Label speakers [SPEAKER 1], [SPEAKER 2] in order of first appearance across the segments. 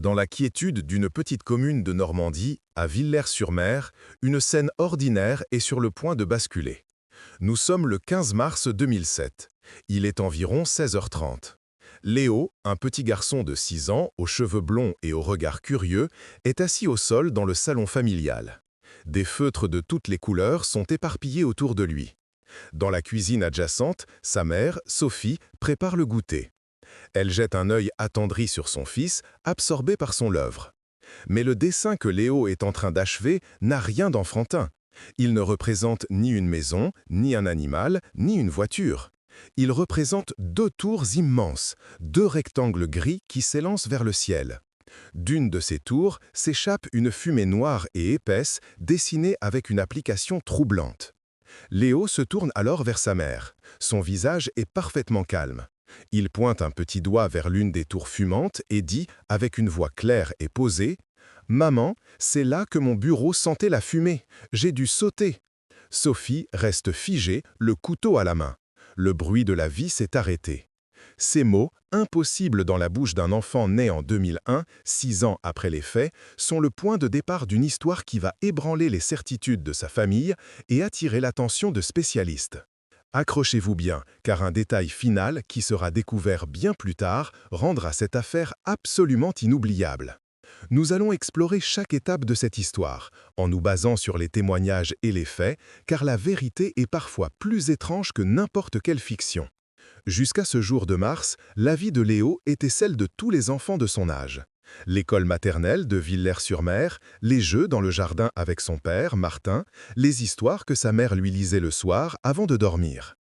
[SPEAKER 1] Dans la quiétude d'une petite commune de Normandie, à Villers-sur-Mer, une scène ordinaire est sur le point de basculer. Nous sommes le 15 mars 2007. Il est environ 16h30. Léo, un petit garçon de 6 ans, aux cheveux blonds et au regard curieux, est assis au sol dans le salon familial. Des feutres de toutes les couleurs sont éparpillés autour de lui. Dans la cuisine adjacente, sa mère, Sophie, prépare le goûter. Elle jette un œil attendri sur son fils, absorbé par son œuvre. Mais le dessin que Léo est en train d'achever n'a rien d'enfantin. Il ne représente ni une maison, ni un animal, ni une voiture. Il représente 2 tours immenses, 2 rectangles gris qui s'élancent vers le ciel. D'une de ces tours s'échappe une fumée noire et épaisse, dessinée avec une application troublante. Léo se tourne alors vers sa mère. Son visage est parfaitement calme. Il pointe un petit doigt vers l'une des tours fumantes et dit, avec une voix claire et posée, « Maman, c'est là que mon bureau sentait la fumée. J'ai dû sauter. » Sophie reste figée, le couteau à la main. Le bruit de la vie s'est arrêté. Ces mots, impossibles dans la bouche d'un enfant né en 2001, 6 ans après les faits, sont le point de départ d'une histoire qui va ébranler les certitudes de sa famille et attirer l'attention de spécialistes. Accrochez-vous bien, car un détail final, qui sera découvert bien plus tard, rendra cette affaire absolument inoubliable. Nous allons explorer chaque étape de cette histoire, en nous basant sur les témoignages et les faits, car la vérité est parfois plus étrange que n'importe quelle fiction. Jusqu'à ce jour de mars, la vie de Léo était celle de tous les enfants de son âge. L'école maternelle de Villers-sur-Mer, les jeux dans le jardin avec son père, Martin, les histoires que sa mère lui lisait le soir avant de dormir.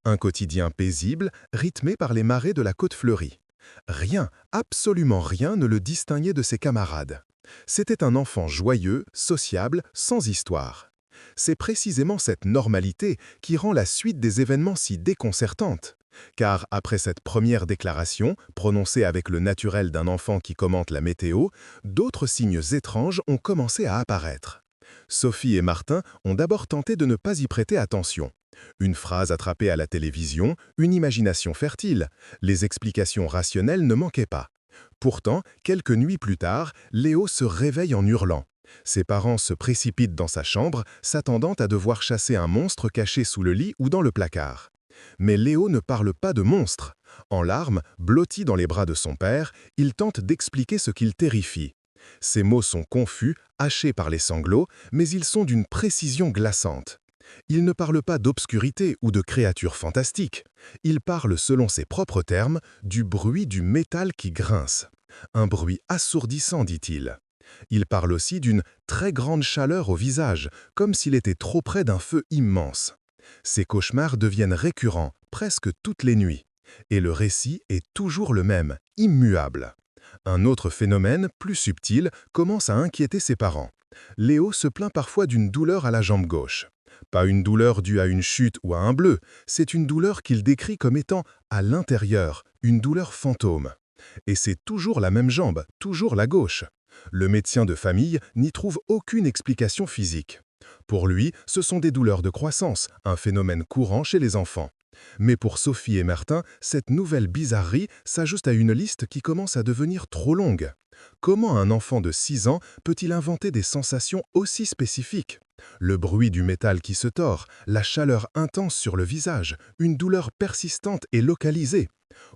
[SPEAKER 1] Un quotidien paisible, rythmé par les marées de la Côte Fleurie. Rien, absolument rien ne le distinguait de ses camarades. C'était un enfant joyeux, sociable, sans histoire. C'est précisément cette normalité qui rend la suite des événements si déconcertante. Car après cette première déclaration, prononcée avec le naturel d'un enfant qui commente la météo, d'autres signes étranges ont commencé à apparaître. Sophie et Martin ont d'abord tenté de ne pas y prêter attention. Une phrase attrapée à la télévision, une imagination fertile, les explications rationnelles ne manquaient pas. Pourtant, quelques nuits plus tard, Léo se réveille en hurlant. Ses parents se précipitent dans sa chambre, s'attendant à devoir chasser un monstre caché sous le lit ou dans le placard. Mais Léo ne parle pas de monstre. En larmes, blotti dans les bras de son père, il tente d'expliquer ce qu'il terrifie. Ses mots sont confus, hachés par les sanglots, mais ils sont d'une précision glaçante. Il ne parle pas d'obscurité ou de créatures fantastiques. Il parle, selon ses propres termes, du bruit du métal qui grince. Un bruit assourdissant, dit-il. Il parle aussi d'une très grande chaleur au visage, comme s'il était trop près d'un feu immense. Ces cauchemars deviennent récurrents, presque toutes les nuits. Et le récit est toujours le même, immuable. Un autre phénomène, plus subtil, commence à inquiéter ses parents. Léo se plaint parfois d'une douleur à la jambe gauche. Pas une douleur due à une chute ou à un bleu, c'est une douleur qu'il décrit comme étant à l'intérieur, une douleur fantôme. Et c'est toujours la même jambe, toujours la gauche. Le médecin de famille n'y trouve aucune explication physique. Pour lui, ce sont des douleurs de croissance, un phénomène courant chez les enfants. Mais pour Sophie et Martin, cette nouvelle bizarrerie s'ajoute à une liste qui commence à devenir trop longue. Comment un enfant de 6 ans peut-il inventer des sensations aussi spécifiques? Le bruit du métal qui se tord, la chaleur intense sur le visage, une douleur persistante et localisée.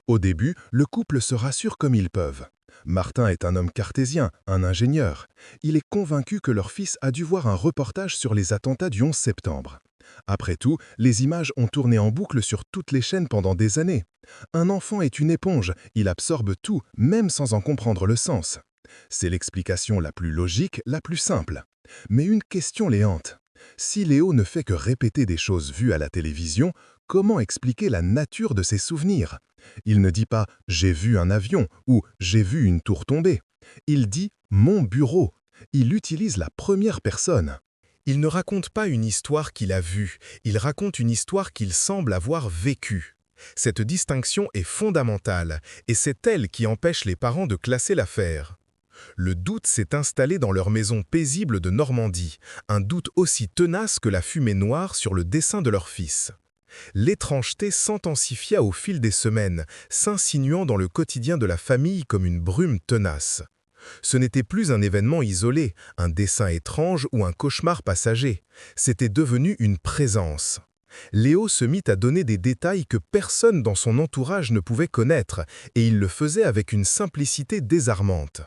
[SPEAKER 1] Au début, le couple se rassure comme ils peuvent. Martin est un homme cartésien, un ingénieur. Il est convaincu que leur fils a dû voir un reportage sur les attentats du 11 septembre. Après tout, les images ont tourné en boucle sur toutes les chaînes pendant des années. Un enfant est une éponge, il absorbe tout, même sans en comprendre le sens. C'est l'explication la plus logique, la plus simple. Mais une question les hante. Si Léo ne fait que répéter des choses vues à la télévision, comment expliquer la nature de ses souvenirs? Il ne dit pas « j'ai vu un avion » ou « j'ai vu une tour tomber ». Il dit « mon bureau ». Il utilise la première personne. Il ne raconte pas une histoire qu'il a vue, il raconte une histoire qu'il semble avoir vécue. Cette distinction est fondamentale, et c'est elle qui empêche les parents de classer l'affaire. Le doute s'est installé dans leur maison paisible de Normandie, un doute aussi tenace que la fumée noire sur le dessin de leur fils. L'étrangeté s'intensifia au fil des semaines, s'insinuant dans le quotidien de la famille comme une brume tenace. Ce n'était plus un événement isolé, un dessin étrange ou un cauchemar passager. C'était devenu une présence. Léo se mit à donner des détails que personne dans son entourage ne pouvait connaître, et il le faisait avec une simplicité désarmante.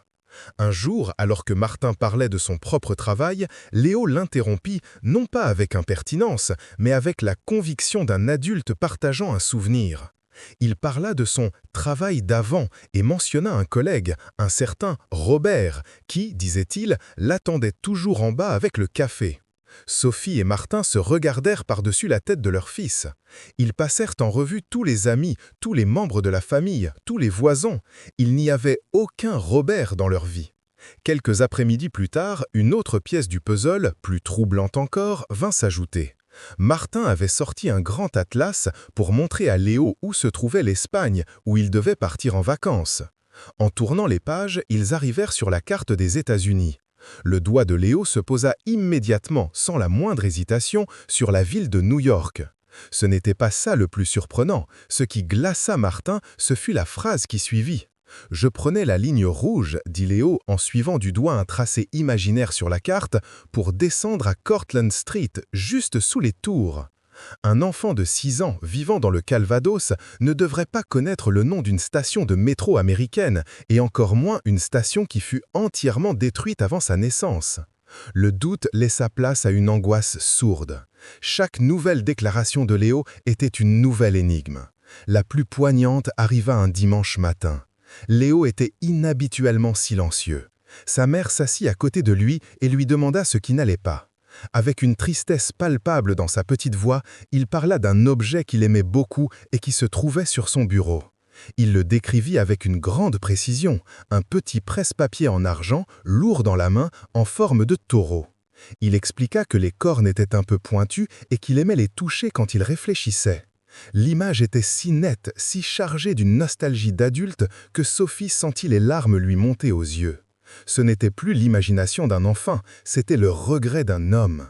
[SPEAKER 1] Un jour, alors que Martin parlait de son propre travail, Léo l'interrompit, non pas avec impertinence, mais avec la conviction d'un adulte partageant un souvenir. Il parla de son travail d'avant et mentionna un collègue, un certain Robert, qui, disait-il, l'attendait toujours en bas avec le café. Sophie et Martin se regardèrent par-dessus la tête de leur fils. Ils passèrent en revue tous les amis, tous les membres de la famille, tous les voisins. Il n'y avait aucun Robert dans leur vie. Quelques après-midi plus tard, une autre pièce du puzzle, plus troublante encore, vint s'ajouter. Martin avait sorti un grand atlas pour montrer à Léo où se trouvait l'Espagne, où il devait partir en vacances. En tournant les pages, ils arrivèrent sur la carte des États-Unis. Le doigt de Léo se posa immédiatement, sans la moindre hésitation, sur la ville de New York. Ce n'était pas ça le plus surprenant. Ce qui glaça Martin, ce fut la phrase qui suivit. « Je prenais la ligne rouge, dit Léo en suivant du doigt un tracé imaginaire sur la carte, pour descendre à Cortlandt Street, juste sous les tours. » Un enfant de 6 ans vivant dans le Calvados ne devrait pas connaître le nom d'une station de métro américaine, et encore moins une station qui fut entièrement détruite avant sa naissance. Le doute laissa place à une angoisse sourde. Chaque nouvelle déclaration de Léo était une nouvelle énigme. La plus poignante arriva un dimanche matin. Léo était inhabituellement silencieux. Sa mère s'assit à côté de lui et lui demanda ce qui n'allait pas. Avec une tristesse palpable dans sa petite voix, il parla d'un objet qu'il aimait beaucoup et qui se trouvait sur son bureau. Il le décrivit avec une grande précision, un petit presse-papier en argent, lourd dans la main, en forme de taureau. Il expliqua que les cornes étaient un peu pointues et qu'il aimait les toucher quand il réfléchissait. L'image était si nette, si chargée d'une nostalgie d'adulte que Sophie sentit les larmes lui monter aux yeux. Ce n'était plus l'imagination d'un enfant, c'était le regret d'un homme.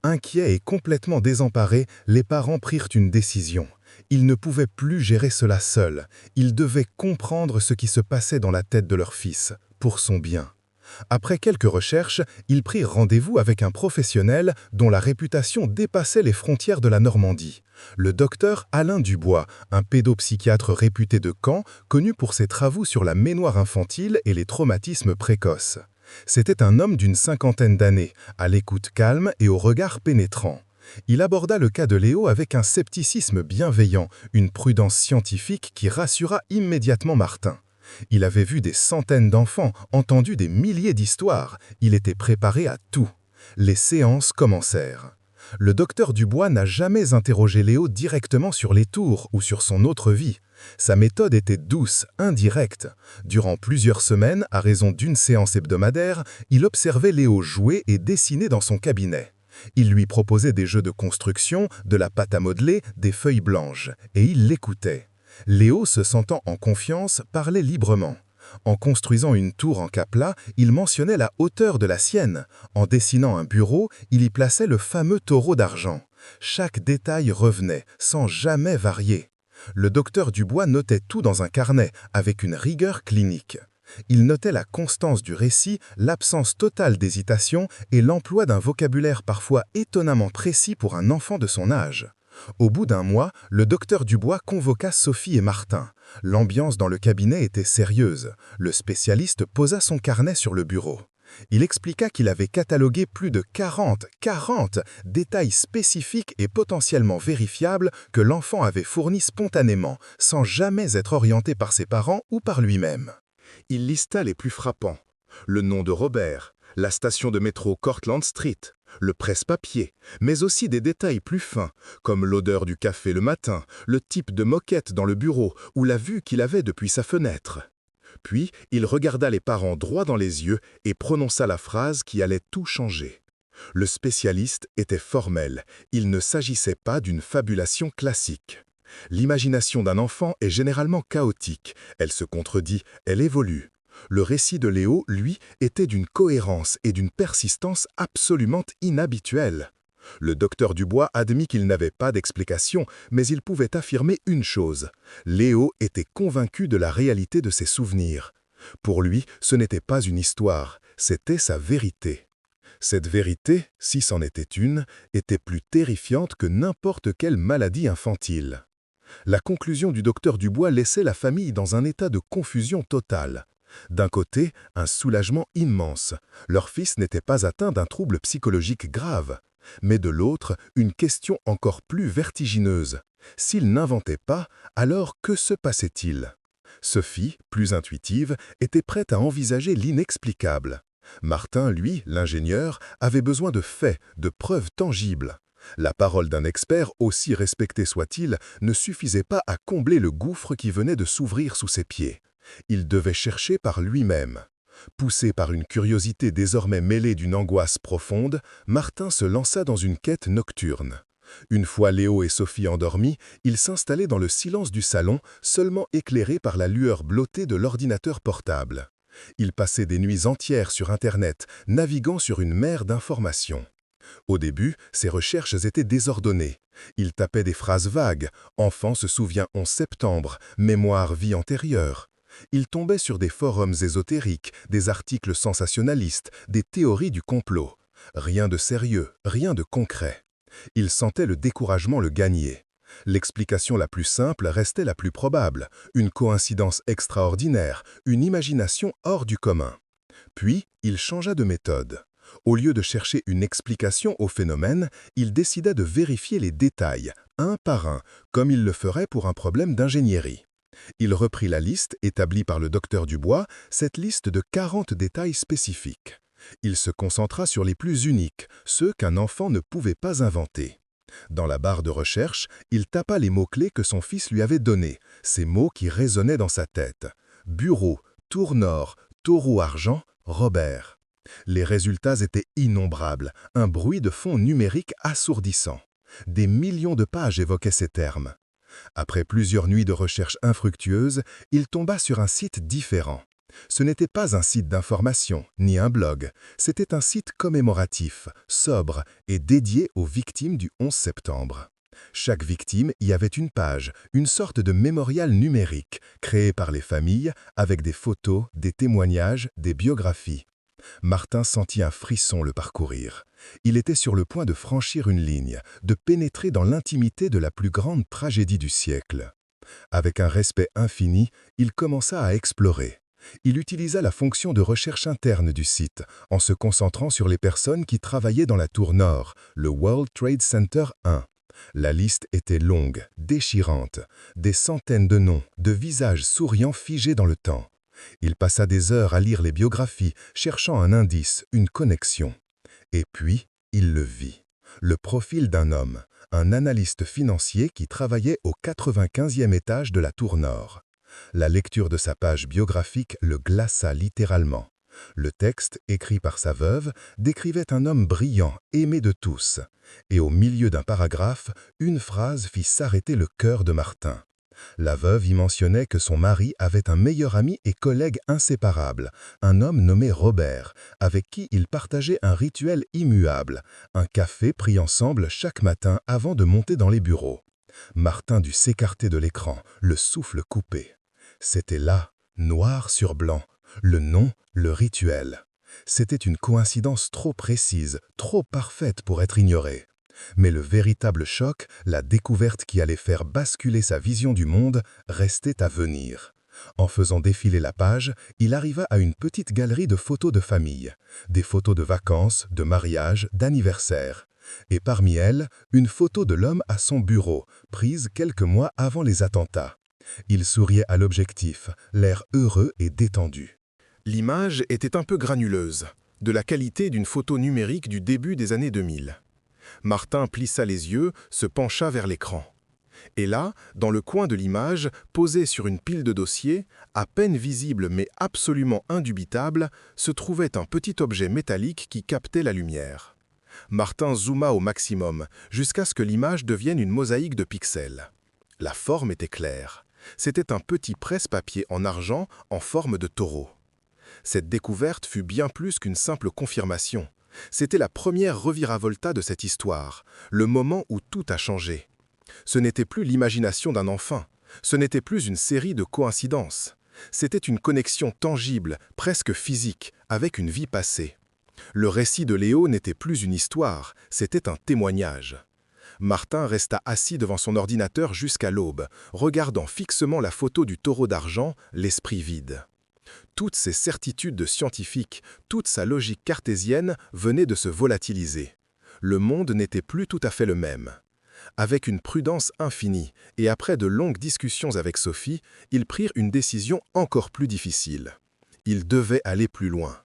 [SPEAKER 1] Inquiets et complètement désemparés, les parents prirent une décision. Ils ne pouvaient plus gérer cela seuls. Ils devaient comprendre ce qui se passait dans la tête de leur fils, pour son bien. Après quelques recherches, ils prirent rendez-vous avec un professionnel dont la réputation dépassait les frontières de la Normandie. Le docteur Alain Dubois, un pédopsychiatre réputé de Caen, connu pour ses travaux sur la mémoire infantile et les traumatismes précoces. C'était un homme d'une 50aine d'années, à l'écoute calme et au regard pénétrant. Il aborda le cas de Léo avec un scepticisme bienveillant, une prudence scientifique qui rassura immédiatement Martin. Il avait vu des centaines d'enfants, entendu des milliers d'histoires. Il était préparé à tout. Les séances commencèrent. Le docteur Dubois n'a jamais interrogé Léo directement sur les tours ou sur son autre vie. Sa méthode était douce, indirecte. Durant plusieurs semaines, à raison d'une séance hebdomadaire, il observait Léo jouer et dessiner dans son cabinet. Il lui proposait des jeux de construction, de la pâte à modeler, des feuilles blanches, et il l'écoutait. Léo, se sentant en confiance, parlait librement. En construisant une tour en cap-plat, il mentionnait la hauteur de la sienne. En dessinant un bureau, il y plaçait le fameux taureau d'argent. Chaque détail revenait, sans jamais varier. Le docteur Dubois notait tout dans un carnet, avec une rigueur clinique. Il notait la constance du récit, l'absence totale d'hésitation et l'emploi d'un vocabulaire parfois étonnamment précis pour un enfant de son âge. Au bout d'un mois, le docteur Dubois convoqua Sophie et Martin. L'ambiance dans le cabinet était sérieuse. Le spécialiste posa son carnet sur le bureau. Il expliqua qu'il avait catalogué plus de 40 détails spécifiques et potentiellement vérifiables que l'enfant avait fournis spontanément, sans jamais être orienté par ses parents ou par lui-même. Il lista les plus frappants. Le nom de Robert, la station de métro Cortlandt Street, le presse-papier, mais aussi des détails plus fins, comme l'odeur du café le matin, le type de moquette dans le bureau ou la vue qu'il avait depuis sa fenêtre. Puis, il regarda les parents droit dans les yeux et prononça la phrase qui allait tout changer. Le spécialiste était formel, il ne s'agissait pas d'une fabulation classique. L'imagination d'un enfant est généralement chaotique, elle se contredit, elle évolue. Le récit de Léo, lui, était d'une cohérence et d'une persistance absolument inhabituelles. Le docteur Dubois admit qu'il n'avait pas d'explication, mais il pouvait affirmer une chose. Léo était convaincu de la réalité de ses souvenirs. Pour lui, ce n'était pas une histoire, c'était sa vérité. Cette vérité, si c'en était une, était plus terrifiante que n'importe quelle maladie infantile. La conclusion du docteur Dubois laissait la famille dans un état de confusion totale. D'un côté, un soulagement immense. Leur fils n'était pas atteint d'un trouble psychologique grave. Mais de l'autre, une question encore plus vertigineuse. S'il n'inventait pas, alors que se passait-il? Sophie, plus intuitive, était prête à envisager l'inexplicable. Martin, lui, l'ingénieur, avait besoin de faits, de preuves tangibles. La parole d'un expert, aussi respecté soit-il, ne suffisait pas à combler le gouffre qui venait de s'ouvrir sous ses pieds. Il devait chercher par lui-même. Poussé par une curiosité désormais mêlée d'une angoisse profonde, Martin se lança dans une quête nocturne. Une fois Léo et Sophie endormis, il s'installait dans le silence du salon, seulement éclairé par la lueur bleutée de l'ordinateur portable. Il passait des nuits entières sur Internet, naviguant sur une mer d'informations. Au début, ses recherches étaient désordonnées. Il tapait des phrases vagues, «Enfant se souvient 11 septembre», «Mémoire vie antérieure». Il tombait sur des forums ésotériques, des articles sensationnalistes, des théories du complot. Rien de sérieux, rien de concret. Il sentait le découragement le gagner. L'explication la plus simple restait la plus probable, une coïncidence extraordinaire, une imagination hors du commun. Puis, il changea de méthode. Au lieu de chercher une explication au phénomène, il décida de vérifier les détails, un par un, comme il le ferait pour un problème d'ingénierie. Il reprit la liste établie par le docteur Dubois, cette liste de 40 détails spécifiques. Il se concentra sur les plus uniques, ceux qu'un enfant ne pouvait pas inventer. Dans la barre de recherche, il tapa les mots-clés que son fils lui avait donnés, ces mots qui résonnaient dans sa tête. Bureau, tour nord, taureau argent, Robert. Les résultats étaient innombrables, un bruit de fond numérique assourdissant. Des millions de pages évoquaient ces termes. Après plusieurs nuits de recherche infructueuses, il tomba sur un site différent. Ce n'était pas un site d'information, ni un blog, c'était un site commémoratif, sobre et dédié aux victimes du 11 septembre. Chaque victime y avait une page, une sorte de mémorial numérique, créé par les familles, avec des photos, des témoignages, des biographies. Martin sentit un frisson le parcourir. Il était sur le point de franchir une ligne, de pénétrer dans l'intimité de la plus grande tragédie du siècle. Avec un respect infini, il commença à explorer. Il utilisa la fonction de recherche interne du site, en se concentrant sur les personnes qui travaillaient dans la tour nord, le World Trade Center 1. La liste était longue, déchirante, des centaines de noms, de visages souriants figés dans le temps. Il passa des heures à lire les biographies, cherchant un indice, une connexion. Et puis, il le vit. Le profil d'un homme, un analyste financier qui travaillait au 95e étage de la tour nord. La lecture de sa page biographique le glaça littéralement. Le texte, écrit par sa veuve, décrivait un homme brillant, aimé de tous. Et au milieu d'un paragraphe, une phrase fit s'arrêter le cœur de Martin. La veuve y mentionnait que son mari avait un meilleur ami et collègue inséparable, un homme nommé Robert, avec qui il partageait un rituel immuable, un café pris ensemble chaque matin avant de monter dans les bureaux. Martin dut s'écarter de l'écran, le souffle coupé. C'était là, noir sur blanc, le nom, le rituel. C'était une coïncidence trop précise, trop parfaite pour être ignorée. Mais le véritable choc, la découverte qui allait faire basculer sa vision du monde, restait à venir. En faisant défiler la page, il arriva à une petite galerie de photos de famille, des photos de vacances, de mariage, d'anniversaire. Et parmi elles, une photo de l'homme à son bureau, prise quelques mois avant les attentats. Il souriait à l'objectif, l'air heureux et détendu. L'image était un peu granuleuse, de la qualité d'une photo numérique du début des années 2000. Martin plissa les yeux, se pencha vers l'écran. Et là, dans le coin de l'image, posé sur une pile de dossiers, à peine visible mais absolument indubitable, se trouvait un petit objet métallique qui captait la lumière. Martin zooma au maximum, jusqu'à ce que l'image devienne une mosaïque de pixels. La forme était claire. C'était un petit presse-papier en argent en forme de taureau. Cette découverte fut bien plus qu'une simple confirmation. C'était la première reviravolta de cette histoire, le moment où tout a changé. Ce n'était plus l'imagination d'un enfant, ce n'était plus une série de coïncidences. C'était une connexion tangible, presque physique, avec une vie passée. Le récit de Léo n'était plus une histoire, c'était un témoignage. Martin resta assis devant son ordinateur jusqu'à l'aube, regardant fixement la photo du taureau d'argent, l'esprit vide. Toutes ses certitudes de scientifique, toute sa logique cartésienne venaient de se volatiliser. Le monde n'était plus tout à fait le même. Avec une prudence infinie, et après de longues discussions avec Sophie, ils prirent une décision encore plus difficile. Ils devaient aller plus loin.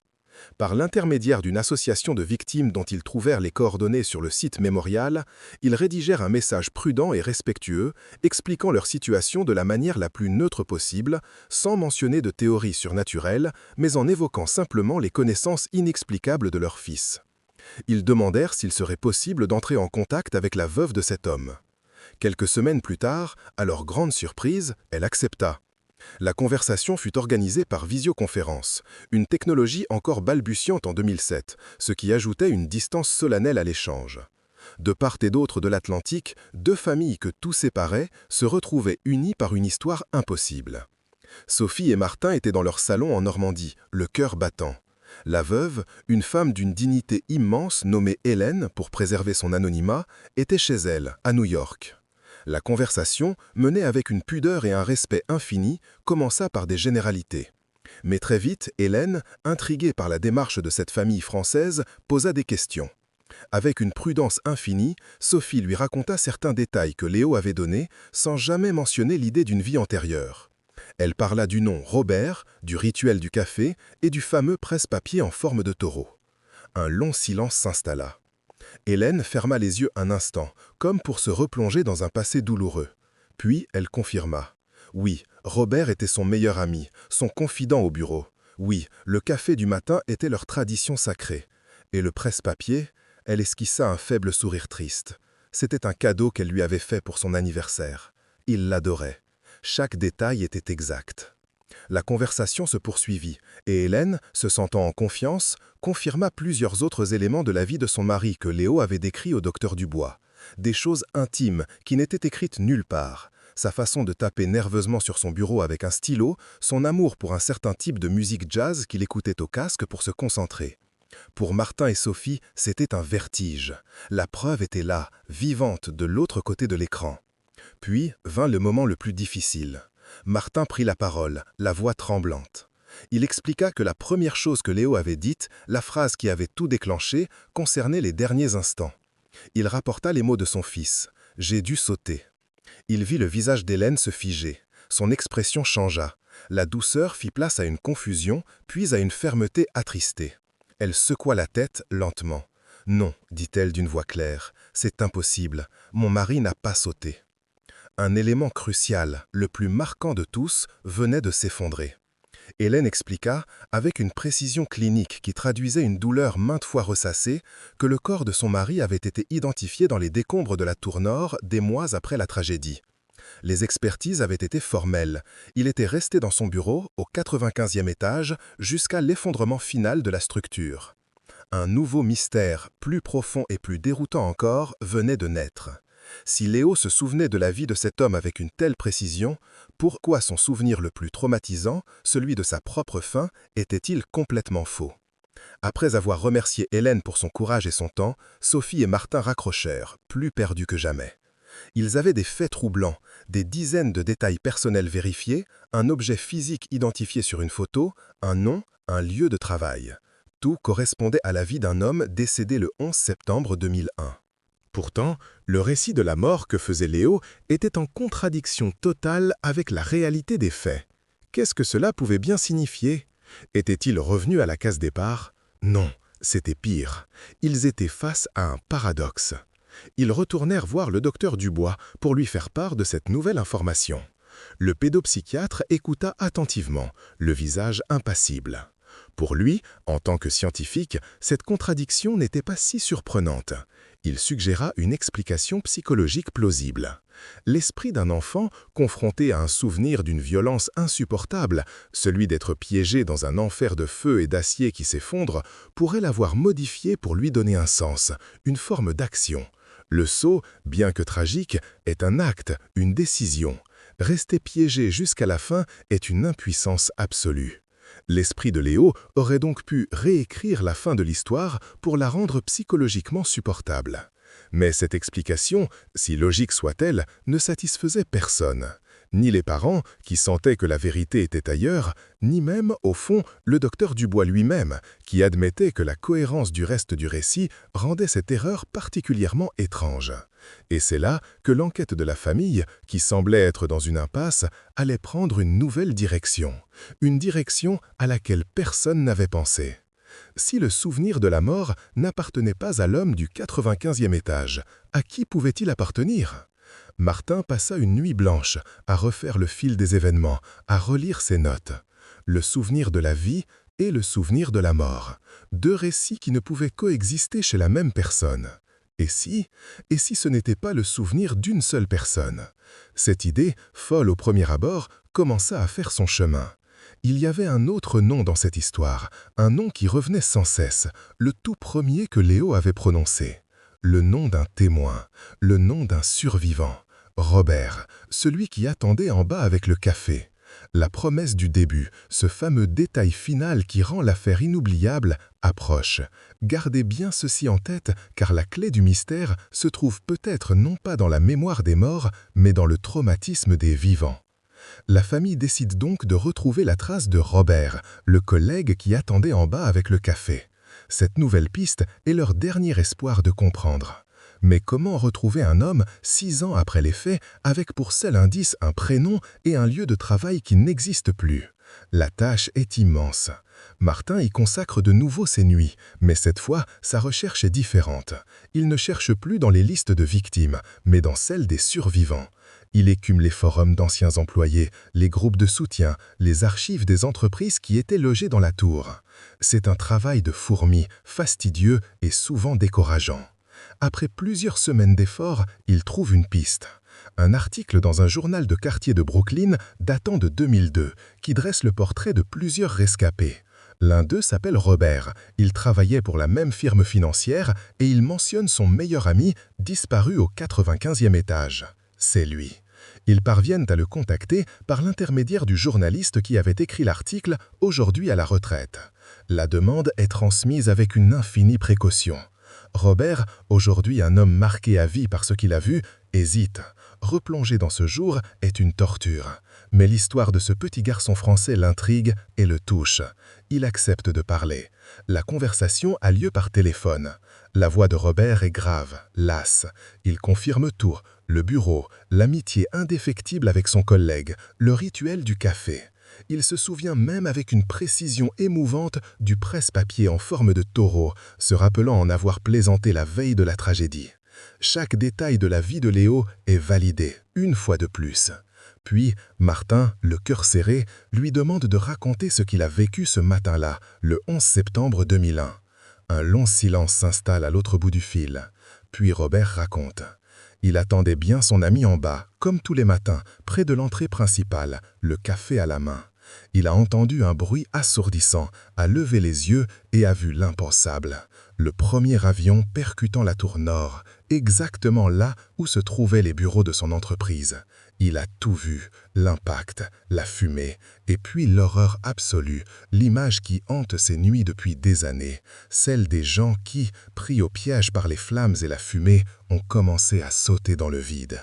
[SPEAKER 1] Par l'intermédiaire d'une association de victimes dont ils trouvèrent les coordonnées sur le site mémorial, ils rédigèrent un message prudent et respectueux, expliquant leur situation de la manière la plus neutre possible, sans mentionner de théories surnaturelles, mais en évoquant simplement les connaissances inexplicables de leur fils. Ils demandèrent s'il serait possible d'entrer en contact avec la veuve de cet homme. Quelques semaines plus tard, à leur grande surprise, elle accepta. La conversation fut organisée par visioconférence, une technologie encore balbutiante en 2007, ce qui ajoutait une distance solennelle à l'échange. De part et d'autre de l'Atlantique, deux familles que tout séparait se retrouvaient unies par une histoire impossible. Sophie et Martin étaient dans leur salon en Normandie, le cœur battant. La veuve, une femme d'une dignité immense nommée Hélène pour préserver son anonymat, était chez elle, à New York. La conversation, menée avec une pudeur et un respect infini, commença par des généralités. Mais très vite, Hélène, intriguée par la démarche de cette famille française, posa des questions. Avec une prudence infinie, Sophie lui raconta certains détails que Léo avait donnés, sans jamais mentionner l'idée d'une vie antérieure. Elle parla du nom Robert, du rituel du café et du fameux presse-papier en forme de taureau. Un long silence s'installa. Hélène ferma les yeux un instant, comme pour se replonger dans un passé douloureux. Puis elle confirma. Oui, Robert était son meilleur ami, son confident au bureau. Oui, le café du matin était leur tradition sacrée. Et le presse-papier, elle esquissa un faible sourire triste. C'était un cadeau qu'elle lui avait fait pour son anniversaire. Il l'adorait. Chaque détail était exact. La conversation se poursuivit, et Hélène, se sentant en confiance, confirma plusieurs autres éléments de la vie de son mari que Léo avait décrits au docteur Dubois. Des choses intimes qui n'étaient écrites nulle part. Sa façon de taper nerveusement sur son bureau avec un stylo, son amour pour un certain type de musique jazz qu'il écoutait au casque pour se concentrer. Pour Martin et Sophie, c'était un vertige. La preuve était là, vivante, de l'autre côté de l'écran. Puis vint le moment le plus difficile. Martin prit la parole, la voix tremblante. Il expliqua que la première chose que Léo avait dite, la phrase qui avait tout déclenché, concernait les derniers instants. Il rapporta les mots de son fils. « J'ai dû sauter ». Il vit le visage d'Hélène se figer. Son expression changea. La douceur fit place à une confusion, puis à une fermeté attristée. Elle secoua la tête lentement. « Non », dit-elle d'une voix claire, « c'est impossible. Mon mari n'a pas sauté. » Un élément crucial, le plus marquant de tous, venait de s'effondrer. Hélène expliqua, avec une précision clinique qui traduisait une douleur maintes fois ressassée, que le corps de son mari avait été identifié dans les décombres de la tour nord des mois après la tragédie. Les expertises avaient été formelles. Il était resté dans son bureau, au 95e étage, jusqu'à l'effondrement final de la structure. Un nouveau mystère, plus profond et plus déroutant encore, venait de naître. Si Léo se souvenait de la vie de cet homme avec une telle précision, pourquoi son souvenir le plus traumatisant, celui de sa propre fin, était-il complètement faux? Après avoir remercié Hélène pour son courage et son temps, Sophie et Martin raccrochèrent, plus perdus que jamais. Ils avaient des faits troublants, des dizaines de détails personnels vérifiés, un objet physique identifié sur une photo, un nom, un lieu de travail. Tout correspondait à la vie d'un homme décédé le 11 septembre 2001. Pourtant, le récit de la mort que faisait Léo était en contradiction totale avec la réalité des faits. Qu'est-ce que cela pouvait bien signifier? Était-il revenu à la case départ? Non, c'était pire. Ils étaient face à un paradoxe. Ils retournèrent voir le docteur Dubois pour lui faire part de cette nouvelle information. Le pédopsychiatre écouta attentivement, le visage impassible. Pour lui, en tant que scientifique, cette contradiction n'était pas si surprenante. Il suggéra une explication psychologique plausible. L'esprit d'un enfant, confronté à un souvenir d'une violence insupportable, celui d'être piégé dans un enfer de feu et d'acier qui s'effondre, pourrait l'avoir modifié pour lui donner un sens, une forme d'action. Le saut, bien que tragique, est un acte, une décision. Rester piégé jusqu'à la fin est une impuissance absolue. L'esprit de Léo aurait donc pu réécrire la fin de l'histoire pour la rendre psychologiquement supportable. Mais cette explication, si logique soit-elle, ne satisfaisait personne. Ni les parents, qui sentaient que la vérité était ailleurs, ni même, au fond, le docteur Dubois lui-même, qui admettait que la cohérence du reste du récit rendait cette erreur particulièrement étrange. Et c'est là que l'enquête de la famille, qui semblait être dans une impasse, allait prendre une nouvelle direction. Une direction à laquelle personne n'avait pensé. Si le souvenir de la mort n'appartenait pas à l'homme du 95e étage, à qui pouvait-il appartenir ? Martin passa une nuit blanche à refaire le fil des événements, à relire ses notes. Le souvenir de la vie et le souvenir de la mort. Deux récits qui ne pouvaient coexister chez la même personne. Et si ce n'était pas le souvenir d'une seule personne? Cette idée, folle au premier abord, commença à faire son chemin. Il y avait un autre nom dans cette histoire, un nom qui revenait sans cesse, le tout premier que Léo avait prononcé. Le nom d'un témoin, le nom d'un survivant. Robert, celui qui attendait en bas avec le café. La promesse du début, ce fameux détail final qui rend l'affaire inoubliable, approche. Gardez bien ceci en tête, car la clé du mystère se trouve peut-être non pas dans la mémoire des morts, mais dans le traumatisme des vivants. La famille décide donc de retrouver la trace de Robert, le collègue qui attendait en bas avec le café. Cette nouvelle piste est leur dernier espoir de comprendre. Mais comment retrouver un homme 6 ans après les faits avec pour seul indice un prénom et un lieu de travail qui n'existe plus? La tâche est immense. Martin y consacre de nouveau ses nuits, mais cette fois, sa recherche est différente. Il ne cherche plus dans les listes de victimes, mais dans celles des survivants. Il écume les forums d'anciens employés, les groupes de soutien, les archives des entreprises qui étaient logées dans la tour. C'est un travail de fourmi, fastidieux et souvent décourageant. Après plusieurs semaines d'efforts, il trouve une piste. Un article dans un journal de quartier de Brooklyn datant de 2002, qui dresse le portrait de plusieurs rescapés. L'un d'eux s'appelle Robert, il travaillait pour la même firme financière et il mentionne son meilleur ami disparu au 95e étage. C'est lui. Ils parviennent à le contacter par l'intermédiaire du journaliste qui avait écrit l'article « Aujourd'hui à la retraite ». La demande est transmise avec une infinie précaution. Robert, aujourd'hui un homme marqué à vie par ce qu'il a vu, hésite. Replonger dans ce jour est une torture. Mais l'histoire de ce petit garçon français l'intrigue et le touche. Il accepte de parler. La conversation a lieu par téléphone. La voix de Robert est grave, lasse. Il confirme tout, le bureau, l'amitié indéfectible avec son collègue, le rituel du café. Il se souvient même avec une précision émouvante du presse-papier en forme de taureau, se rappelant en avoir plaisanté la veille de la tragédie. Chaque détail de la vie de Léo est validé, une fois de plus. Puis, Martin, le cœur serré, lui demande de raconter ce qu'il a vécu ce matin-là, le 11 septembre 2001. Un long silence s'installe à l'autre bout du fil. Puis Robert raconte. Il attendait bien son ami en bas, comme tous les matins, près de l'entrée principale, le café à la main. Il a entendu un bruit assourdissant, a levé les yeux et a vu l'impensable. Le premier avion percutant la tour nord, exactement là où se trouvaient les bureaux de son entreprise. Il a tout vu, l'impact, la fumée, et puis l'horreur absolue, l'image qui hante ses nuits depuis des années, celle des gens qui, pris au piège par les flammes et la fumée, ont commencé à sauter dans le vide.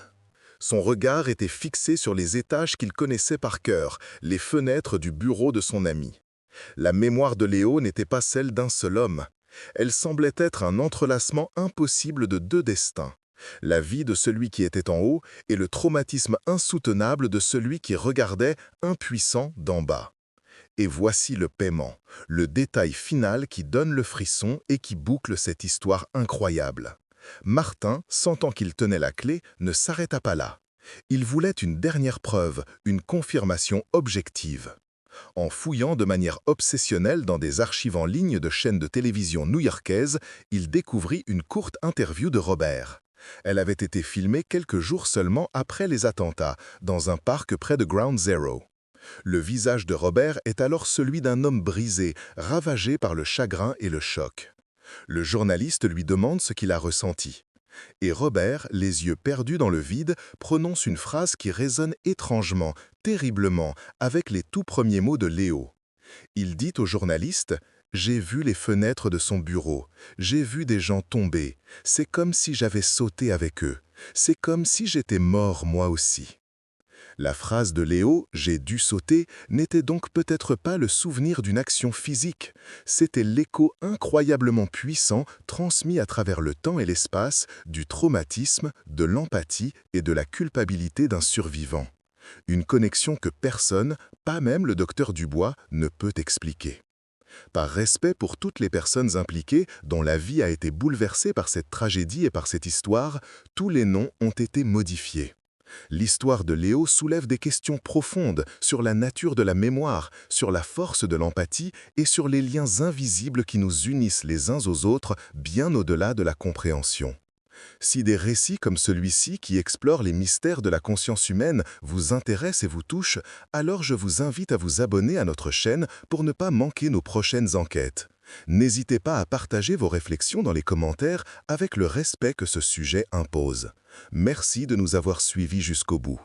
[SPEAKER 2] Son regard était fixé sur les étages qu'il connaissait par cœur, les fenêtres du bureau de son ami. La mémoire de Léo n'était pas celle d'un seul homme. Elle semblait être un entrelacement impossible de deux destins. La vie de celui qui était en haut et le traumatisme insoutenable de celui qui regardait impuissant d'en bas. Et voici le paiement, le détail final qui donne le frisson et qui boucle cette histoire incroyable. Martin, sentant qu'il tenait la clé, ne s'arrêta pas là. Il voulait une dernière preuve, une confirmation objective. En fouillant de manière obsessionnelle dans des archives en ligne de chaînes de télévision new-yorkaises, il découvrit une courte interview de Robert. Elle avait été filmée quelques jours seulement après les attentats, dans un parc près de Ground Zero. Le visage de Robert est alors celui d'un homme brisé, ravagé par le chagrin et le choc. Le journaliste lui demande ce qu'il a ressenti. Et Robert, les yeux perdus dans le vide, prononce une phrase qui résonne étrangement, terriblement, avec les tout premiers mots de Léo. Il dit au journaliste « J'ai vu les fenêtres de son bureau, j'ai vu des gens tomber, c'est comme si j'avais sauté avec eux, c'est comme si j'étais mort moi aussi ». La phrase de Léo « J'ai dû sauter » n'était donc peut-être pas le souvenir d'une action physique, c'était l'écho incroyablement puissant transmis à travers le temps et l'espace du traumatisme, de l'empathie et de la culpabilité d'un survivant. Une connexion que personne, pas même le docteur Dubois, ne peut expliquer. Par respect pour toutes les personnes impliquées dont la vie a été bouleversée par cette tragédie et par cette histoire, tous les noms ont été modifiés. L'histoire de Léo soulève des questions profondes sur la nature de la mémoire, sur la force de l'empathie et sur les liens invisibles qui nous unissent les uns aux autres bien au-delà de la compréhension. Si des récits comme celui-ci qui explorent les mystères de la conscience humaine vous intéressent et vous touchent, alors je vous invite à vous abonner à notre chaîne pour ne pas manquer nos prochaines enquêtes. N'hésitez pas à partager vos réflexions dans les commentaires avec le respect que ce sujet impose. Merci de nous avoir suivis jusqu'au bout.